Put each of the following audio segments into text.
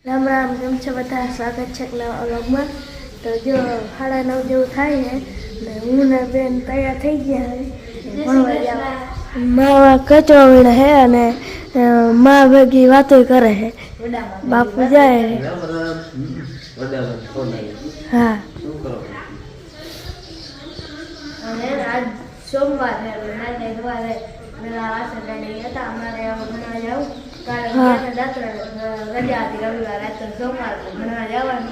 રામ રામ, કેમ છો બધા? સ્વાગત છે નવા વ્લોગમાં. તો જો 9:30 જેવું થાય છે ને હું ને બેન તૈયાર થઈ ગયા છે. માવા કચરો વીણે છે અને મા ભેગી વાતો કરે છે. બાપુ જાય હા. અને આજ સોમવાર છે એટલે નાને સવારે મેળા વાસણ કાઢી હતા અમારે ભણવા જાવું.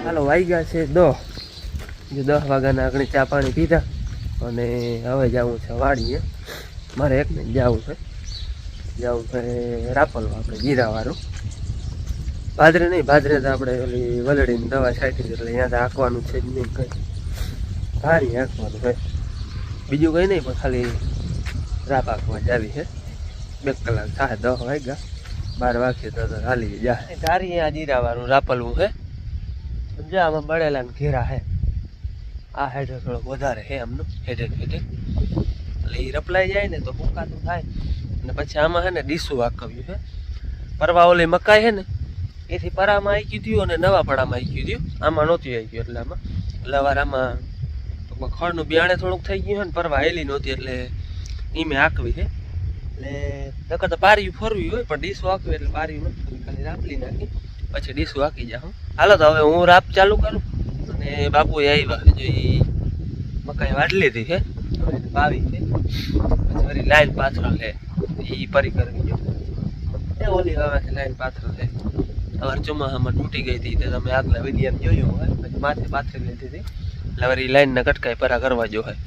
હાલો વાગ્યા છે 10 વાગ્યાના આગળ ચા પાણી પીધા અને હવે જવું છે વાડીએ. મારે એક ને જવું છે રાપલ આપણે જીરાવાળું. ભાદરે નહીં, ભાદરે તો આપણે ઓલી વલડીની દવા છાંટી એટલે અહીંયા હાંકવાનું છે જ નહીં, કંઈ ભારી હાંકવાનું છે, બીજું કંઈ નહીં, પણ ખાલી રાપ હાંકવા જ આવી છે. 2 કલાક થાય, 10 વાગ્યા, 12 વાગે તો હાલી જાય. ધારી આ જીરાવાળું રાપલવું છે. સમજ્યા, આમાં બળેલા ને ઘેરા છે. આ હેઠે થોડોક વધારે છે આમનું હેઠે એટલે એ રપલાઈ જાય ને તો ફૂંકાતું થાય. અને પછી આમાં છે ને ડીસું વાકવ્યું છે. પરવા ઓલી મકાઈ છે ને એથી પરામાં આવી ગયું અને નવા પડામાં આવી ગયું. આમાં નહોતું આવી ગયું એટલે આમાં લવાર આમાં ખડનું બિયાણે થોડુંક થઈ ગયું છે ને પરવા હેલી નહોતી એટલે એ મેં આંકવી છે. એટલે નકર તો પાર્યું ફરવી હોય પણ ડીસું આંકવી એટલે પાર્યું નથી, ખાલી રાપલી નાખી પછી ડીસું આંકી જા. હાલો તો હવે હું રાપ ચાલુ કરું અને બાપુ આવ્યા જો એ મકાઈ વાટ લીધી છે, વાવી છે, પછી વળી લાઈન પાથરા લે એ પરી કરવી જો એ ઓલી વાવાથી લાઈન પાથરા લે. હવે ચોમાસામાં તૂટી ગઈ હતી તમે આગલા વિડીયો જોયું હોય, પછી માથે પાથરી લીધી હતી એટલે વળી લાઈનના કટકાઈ પરા કરવા જો હોય.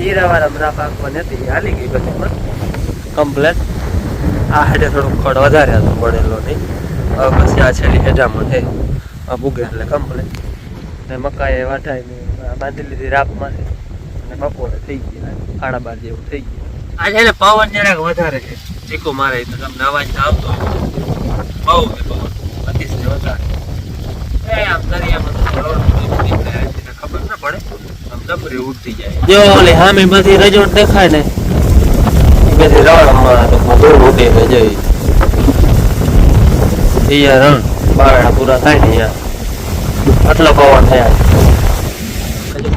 જીરાવાળા રાપ આંકવાની હતી, હાલી ગઈ બધીમાં કમ્પ્લેટ. આ હેઠે થોડુંક ખડ વધારે હતો પડેલો નહીં, હવે પછી આ છેલ્લી હેઠામાં છે આ ભૂગે એટલે કમ્પ્લેટ. ને મકાઈ વાટાઈને બાંધી લીધી રાપમાંથી અને બપોરે થઈ ગયા 12:30 જેવું થઈ ગયું. આજે એને પવન જરાક વધારે છે, ચીકો મારે તો તમને અવાજ આવતો બહુ છે પવન, અતિશય વધારે. આમ દરિયામાં ખબર ના પડે, ડબરી ઉડતી જાય. જો ઓલી હામી બધી રજોટ દેખાય ને એ બધી રણમાં ધૂળ ઉડે ને જઈ અહીંયા રણ બારણા પૂરા થાય ને અહીંયા આટલો પવન થયા.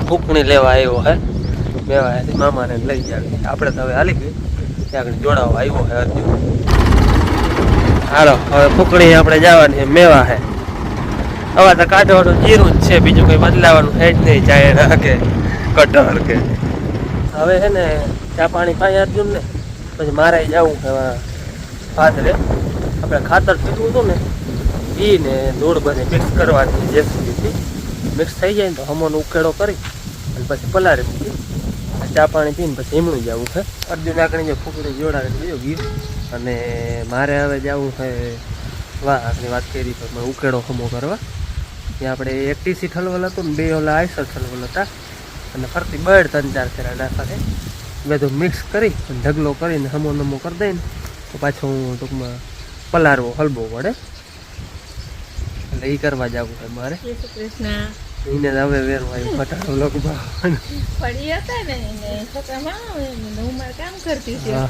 ફૂકણી લેવા આવ્યો હે, મેવા મામાને લઈ જાય. આપણે તો હવે હાલી ગઈ ત્યાં જોડાવા આવ્યો હે અર્જુન. હાલો હવે ફૂકણી આપણે જવાની મેવા હે. હવે તો કાઢવાનું જીરું જ છે, બીજું કઈ બદલાવાનું છે જ નહીં, ચાય કે કટર કે. હવે છે ને ચા પાણી પાઈ અર્જુન ને પછી મારે જવું છે ભાદરે. આપણે ખાતર પીધું હતું ને એ ને ધૂળ બધી મિક્સ કરવાની, જેસીબીથી મિક્સ થઈ જાય ને તો હમોનો ઉકેળો કરી અને પછી પલારી મૂકી ચા પાણી પીને પછી હીમણું જવું છે. અર્જુન આગળ જે ફૂકડી જોડાવે બીજો ગયું. અને મારે હવે જવું છે આગળ વાત કરી તો ઉકેળો હમો કરવા. ત્યાં આપણે એક ટીસી ઠલવલ હતું ને 2 ઓલા આઈસર ઠલવલ હતા અને ફરતી 2-3-4 ફેરા નાખા બધું મિક્સ કરી ઢગલો કરીને હમો નમો કરી દઈને તો પાછું હું ટૂંકમાં પલારવો હલવો પડે એટલે એ કરવા જવું છે મારે. એને હવે વેરવાયું ફટાડો લગભગ પડી હતા ને કામ કરતી હતી.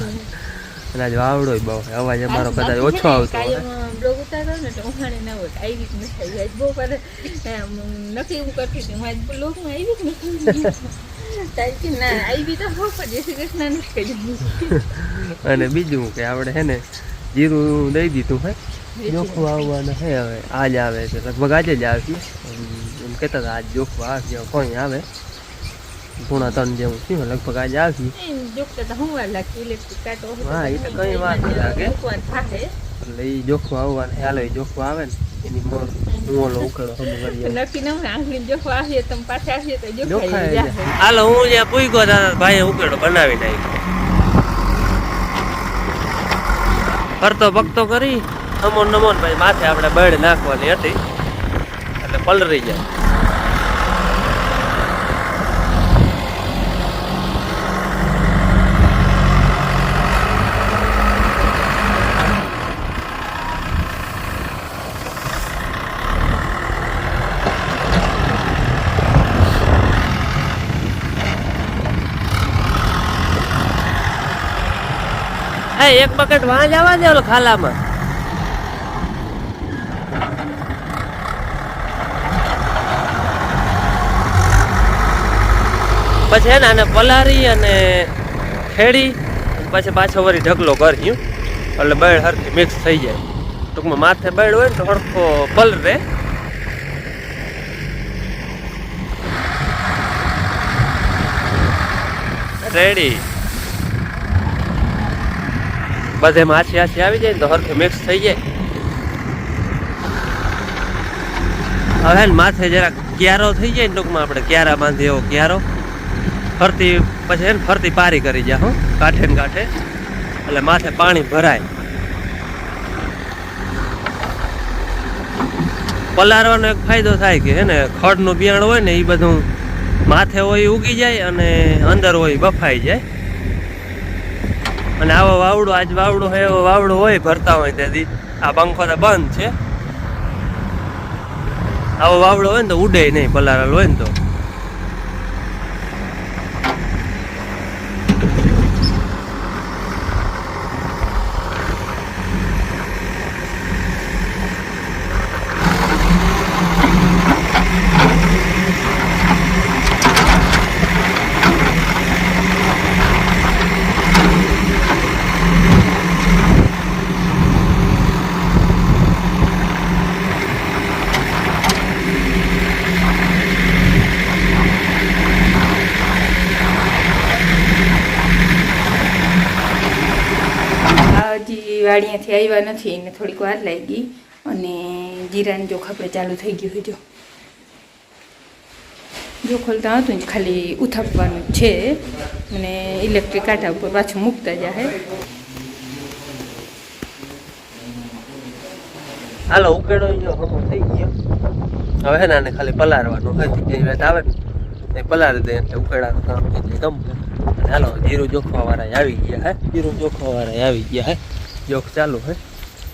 અને આજે વાવડો બહુ અવાજ અમારો કદાચ ઓછો આવતો હોય. બ્લોગ ઉતારો ને તો ઉહાણે ના હોય આવી જ નથી આજ બહુ કરે નથી એવું કરતી હતી હું આજ બ્લોગમાં આવી જ નથી તારી ના આવી તો હો પણ જેસી કૃષ્ણ નથી કરી. અને બીજું કે આપણે હે ને જીરું દઈ દીધું હે, જોખું આવવાના હે. હવે આજ આવે છે લગભગ આજે જ આવશે એમ કહેતા હતા. આજ જોખું આવશે, કોઈ આવે 2.5 જેવું થયું લગભગ આજે આવશે. હા એ તો કઈ વાત નહીં લાગે એટલે એ જોખું આવવાનું. હાલો એ જોખું આવે ને એની હું ઓલો ઉકેળો હાલો હું જ્યાં પૂગ્યો હતા ભાઈ ઉકેળો બનાવી નાખ્યો. ફરતો ભક્તો કરી અમોન નમોન ભાઈ માથે આપણે બળ નાખવાની હતી એટલે પલરી જાય. એ એક બકેટ વાં જવા દે ઓલો ખાલામાં. પછી હે ને આને પલારી અને ખેડી પછી પાછો વળી ઢગલો કર્યું એટલે બળ હરખી મિક્સ થઈ જાય. ટૂંકમાં માથે બળ હોય ને તો હરખો પલરે. રેડી. બધે માછી આછી આવી જાય ને તો હરખી મિક્સ થઈ જાય. હવે ને માથે જરા ક્યારો થઈ જાય ને ટૂંકમાં આપણે ક્યારા બાંધી એવો ક્યારો ફરતી પછી એને ફરતી પારી કરી જાય હો કાંઠે ને કાંઠે એટલે માથે પાણી ભરાય. પલારવાનો એક ફાયદો થાય કે હે ને ખડનું બિયાણ હોય ને એ બધું માથે હોય ઉગી જાય અને અંદર હોય બફાઈ જાય. અને આવો વાવડો આજ વાવડો હોય એવો વાવડો હોય ભરતા હોય તેથી આ પંખો તો બંધ છે. આવો વાવડો હોય ને તો ઉડે નહીં પલારેલો હોય ને તો. વાડીયાથી આવ્યા નથી એને થોડીક વાર લાગી અને જીરાનું જોખ આપણે ચાલુ થઈ ગયું જો જો ખોલતા હતું જ ખાલી ઉથાપવાનું છે અને ઇલેક્ટ્રિક કાંટા ઉપર પાછું મૂકતા જાય. હાલો ઉકેડો હમો થઈ ગયો. હવે હે ને આને ખાલી પલારવાનું હોય જે વાત આવે ને એ પલારી દે એટલે ઉકેડાનું કામ થઈ જાય કમ્પ્લીટ. હાલો જીરું જોખવા વાળા આવી ગયા હે. જીરું જોખવા વાળા આવી ગયા હે. જોખ ચાલુ હે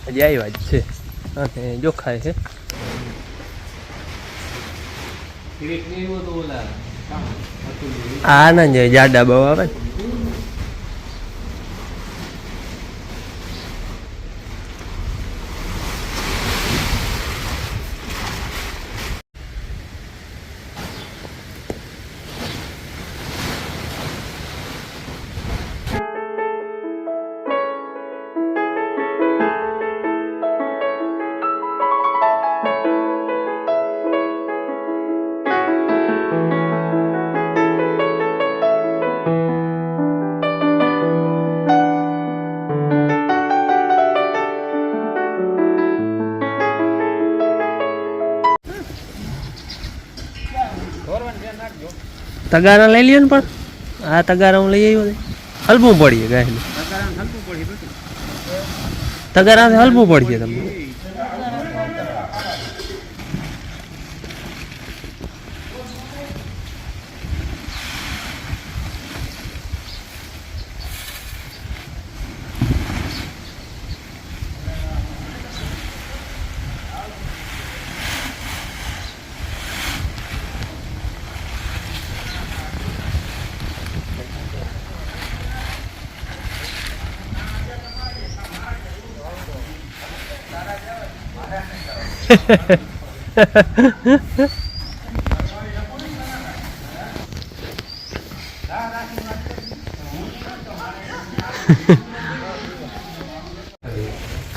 હજી આવ્યા જ છે અને જોખાય છે. આ ના જાય જાડા બહુ આવે ને. તગારા લઈ લ્યો ને પણ આ તગારા હું લઈ આવ્યો હલવું પડીએ ગાયને. તગારા હલવું પડીએ તમને.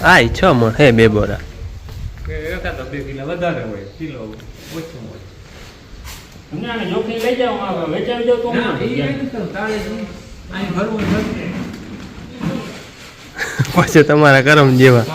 આય 6 મણ હે બે બોરા. એકાદ 2 કિલો વધારે હોય કિલો ઓછું હોય. ના જોખી લઈ જાવ વેચાવી જાવ તો પછી તમારા કરમ જેવા.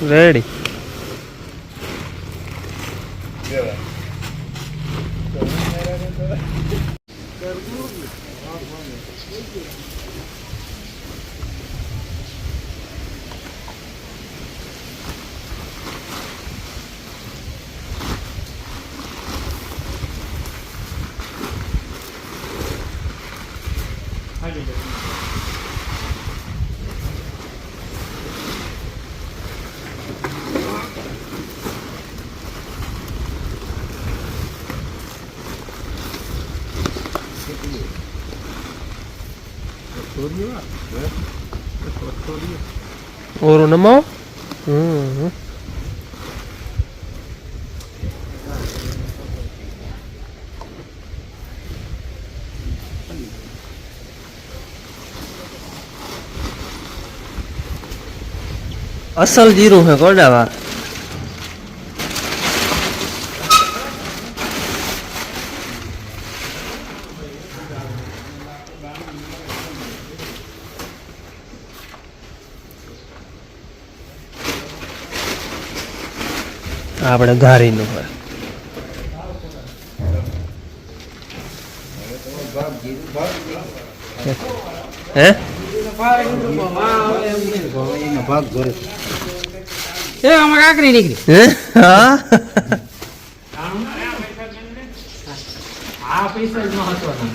રેડી ઓરો નમાવો. હમ અસલ જીરું હે કોડાવા. આપણે ધારીનું હોય. હે હે હા આ પૈસા જ મહત્વના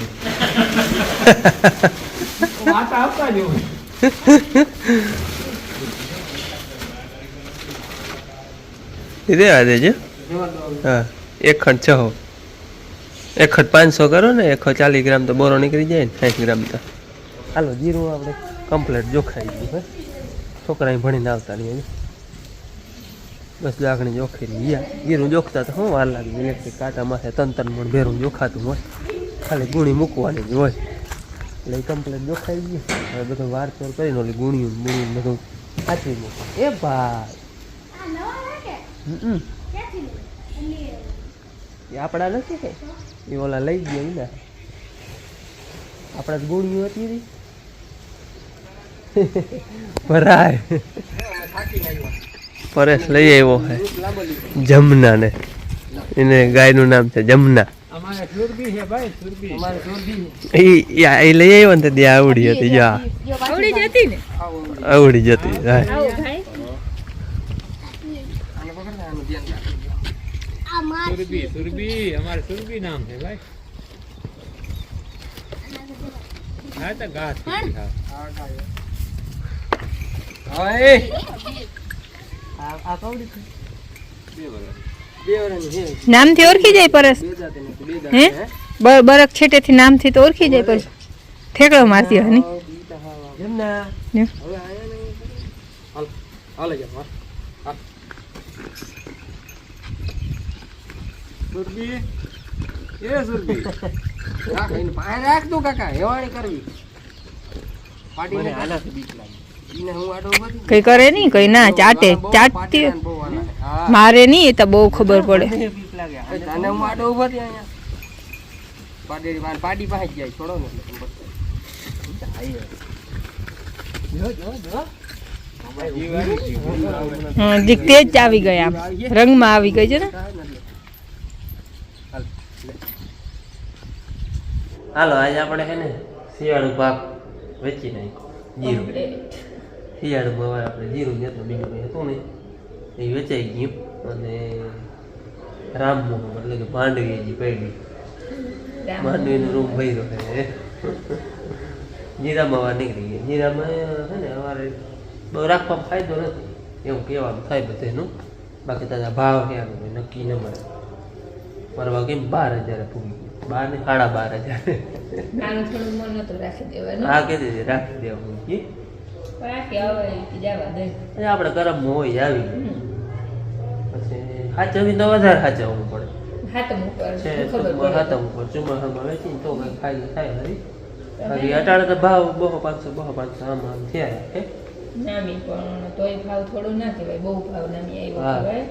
વાત આપવા જેવું. રેવા દેજો. હા 1 ખંડ 6 1 ખંડ 500 કરો ને 140 ગ્રામ તો બોરો નીકળી જાય ને 60 ગ્રામ તો. હાલો જીરું આપણે કમ્પ્લીટ જોખાઈ ગયું હે. છોકરા ભણીને આવતા નહીં બસ લાગણી જોખી ગયા. જીરું જોખતા તો શું વાર લાગે. ઇલેક્ટ્રિક કાંટા માથે 3 મણ ભેરું જોખાતું હોય, ખાલી ગુણી મૂકવાની જ હોય એટલે કમ્પ્લીટ જોખાઈ ગયું. હવે બધું વાર ચોર કરીને ઓલી ગુણ્યું ગુણ્યું બધું સાચવી મૂકે. એ ભાઈ એ આપણા નથી કે એ ઓલા લઈ ગયા ને આપણા ગુણ્યું હતી ભરાય. પરેશ લઈ આવ્યો હે જમના ને. એને ગાયનું નામ છે જમના. એ લઈ આવ્યો ને ત્યાં આવડી હતી. જા આવડી જતી ને આવડી જતી. સુરભી અમારે સુરભી નામ છે ભાઈ. હા તો ઘાસ નામથી ઓળખી જાય પરસ. હે બરક છેટેથી નામથી તો ઓળખી જાય પરસ. ઠેકડો મારતી હોય ને. સુરભી એ સુરભી રાખ દો કાકા. હેવાણી કરવી પાટીને આનાથી બીક લાગે. ઈને હું આડો ઉભો કઈ કરે નહીં કઈ ના ચાટે ચાટતી મારે નહીં. એ તો બહુ ખબર પડે. બીક લાગે. તને હું આડો ઉભો થી અહીંયા પાડી પાડી પાસે જાય. છોડો ને તેજ આવી ગયા. રંગમાં આવી ગઈ છે ને. હાલો આજે આપણે હે ને શિયાળુ પાક વેચી નાખ્યો. જીરું શિયાળુમાં હવે આપણે જીરું જેટલું બીજું કંઈ હતું ને એ વેચાઈ ગયું. અને રામમોહન એટલે કે માંડવી હજી પડી. માંડવીનો રૂમ ભર્યો છે. જીરામાં વાર નીકળી ગઈ. જીરામાં છે ને અમારે બહુ રાખવામાં ફાયદો નથી એવું કહેવાનું થાય બધાનું. બાકી તાજા ભાવ છે નક્કી ન મળે. મારા કેમ 12,000 પૂગી ગયું. 12 ને 12,500. હા કીધી રાખી દેવાનું. આપણે ગરમ હોય આવી પછી સાચવી તો વધારે સાચવવું પડે. હાથમ ઉપર ચોમાસામાં વેચીને તો કંઈ ફાયદો થાય નથી. બાકી અટાણે તો ભાવ 200-500 આમ થયા છે. નામી પણ તોય ભાવ થોડો ના કહેવાય. બહુ ભાવ નામી આવ્યો કહેવાય.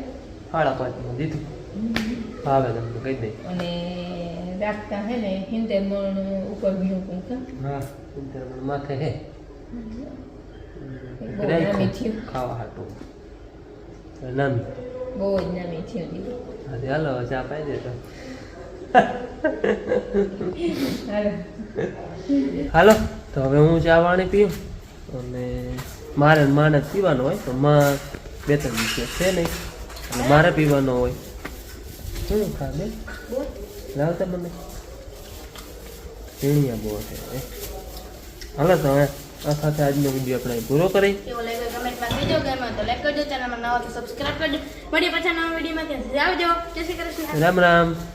5.5 દીધું ભાવે તમને કહી દે. અને રાખતા હે ને 70 મણ ઉપર ભીનું પૂંખા. હા 70 મણ માથે હે ખાવા હાટું નામી બહુ જ નામી થયું. હા હાલો ચા પાઈ દે તો. હાલો તો હવે હું ચા પાણી પીવું. અને મારે માને પીવાનો હોય તો માં 2-3 દિવસ છે નહીં અને મારે પીવાનો હોય. શું ખા બે લાવતા મને ઝીણિયા બહુ છે. હાલો તો હવે આ સાથે આજનો વિડીયો આપણે પૂરો કરી. કેવો લાગ્યો કમેન્ટમાં કહેજો. ગમ્યો તો લાઈક કરજો. ચેનલમાં નવા તો સબસ્ક્રાઇબ કરજો. મળી પાછા નવા વિડીયોમાં ત્યાં આવજો. જય શ્રી કૃષ્ણ. રામ રામ.